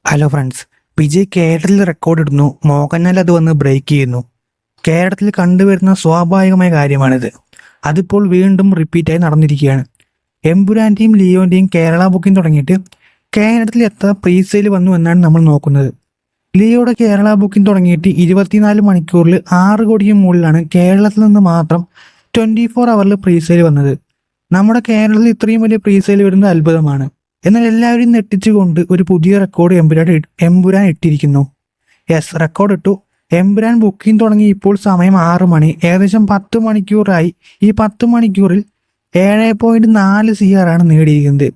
Hello friends, Vijay കേരളത്തിൽ record ഇടുന്നു. മോഹൻലാൽ അത് വന്ന് ബ്രേക്ക് ചെയ്യുന്നു. കേരളത്തിൽ കണ്ടുവരുന്ന സ്വാഭാവികമായ കാര്യമാണിത്. അതിപ്പോൾ വീണ്ടും റിപ്പീറ്റായി നടന്നിരിക്കുകയാണ്. എമ്പുരാൻ്റെയും ലിയോൻ്റെയും കേരള ബുക്കിംഗ് തുടങ്ങിയിട്ട് കേരളത്തിൽ എത്ര പ്രീസെയിൽ വന്നു എന്നാണ് നമ്മൾ നോക്കുന്നത്. ലിയോയുടെ കേരള ബുക്കിംഗ് തുടങ്ങിയിട്ട് 24 മണിക്കൂറിൽ 6 കോടിക്ക് മുകളിലാണ് കേരളത്തിൽ നിന്ന് മാത്രം 24 അവറിൽ പ്രീസെയിൽ വന്നത്. നമ്മുടെ കേരളത്തിൽ ഇത്രയും വലിയ പ്രീസെയിൽ വരുന്നത് അത്ഭുതമാണ്. എന്നാൽ എല്ലാവരെയും നെട്ടിച്ചുകൊണ്ട് ഒരു പുതിയ റെക്കോർഡ് എമ്പുരാൻ ഇട്ടിരിക്കുന്നു. യെസ്, റെക്കോർഡ് ഇട്ടു. എമ്പുരാൻ ബുക്കിംഗ് തുടങ്ങി ഇപ്പോൾ സമയം 6 മണി, ഏകദേശം 10 മണിക്കൂറായി. ഈ 10 മണിക്കൂറിൽ 7.4 CR ആണ് നേടിയിരിക്കുന്നത്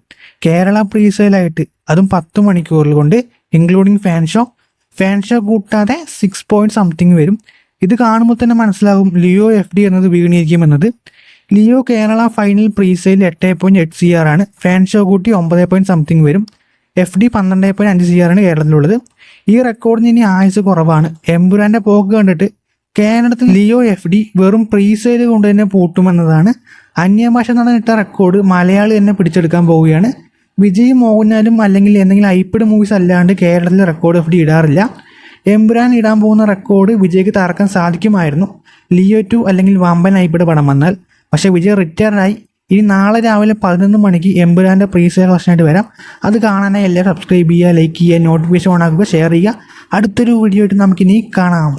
കേരള പ്രീസെയിലായിട്ട്, അതും 10 മണിക്കൂറിൽ കൊണ്ട്. ഇൻക്ലൂഡിങ് ഫാൻ ഷോ കൂട്ടാതെ 6 പോയിന്റ് സംതിങ് വരും. ഇത് കാണുമ്പോൾ തന്നെ മനസ്സിലാകും ലിയോ FD എന്നത് വീണിരിക്കുമെന്നത്. Leo Kerala final presale 8.8 CR ആണ്. ഫാൻ ഷോ കൂട്ടി 9 പോയിന്റ് സംതിങ് വരും. FD 12.5 CR ആണ് കേരളത്തിലുള്ളത്. ഈ റെക്കോർഡിന് ഇനി ആയുസ് കുറവാണ്. എമ്പുരാന്റെ പോക്ക് കണ്ടിട്ട് കേരളത്തിൽ ലിയോ FD വെറും പ്രീസെയിൽ കൊണ്ട് തന്നെ പൂട്ടുമെന്നതാണ്. അന്യഭാഷ നടന്നിട്ട റെക്കോർഡ് മലയാളി തന്നെ പിടിച്ചെടുക്കാൻ പോവുകയാണ്. വിജയ് മോഹൻലാലും അല്ലെങ്കിൽ എന്തെങ്കിലും ഐപ്പിഡ് മൂവീസ് അല്ലാണ്ട് കേരളത്തിൽ റെക്കോർഡ് FD ഇടാറില്ല. എമ്പുരാൻ ഇടാൻ പോകുന്ന റെക്കോർഡ് വിജയ്ക്ക് തകർക്കാൻ സാധിക്കുമായിരുന്നു ലിയോ 2 അല്ലെങ്കിൽ വമ്പൻ ഐപ്പിഡ് പടം വന്നാൽ. പക്ഷേ വിജയ് റിട്ടയർഡായി. ഇനി നാളെ രാവിലെ 11 മണിക്ക് എമ്പുരാൻ്റെ പ്രീസെയിൽ കളക്ഷനായിട്ട് വരാം. അത് കാണാനായി എല്ലാവരും സബ്സ്ക്രൈബ് ചെയ്യുക, ലൈക്ക് ചെയ്യുക, നോട്ടിഫിക്കേഷൻ ഓൺ ആക്കുക, ഷെയർ ചെയ്യുക. അടുത്തൊരു വീഡിയോ ആയിട്ട് നമുക്കിനി കാണാം.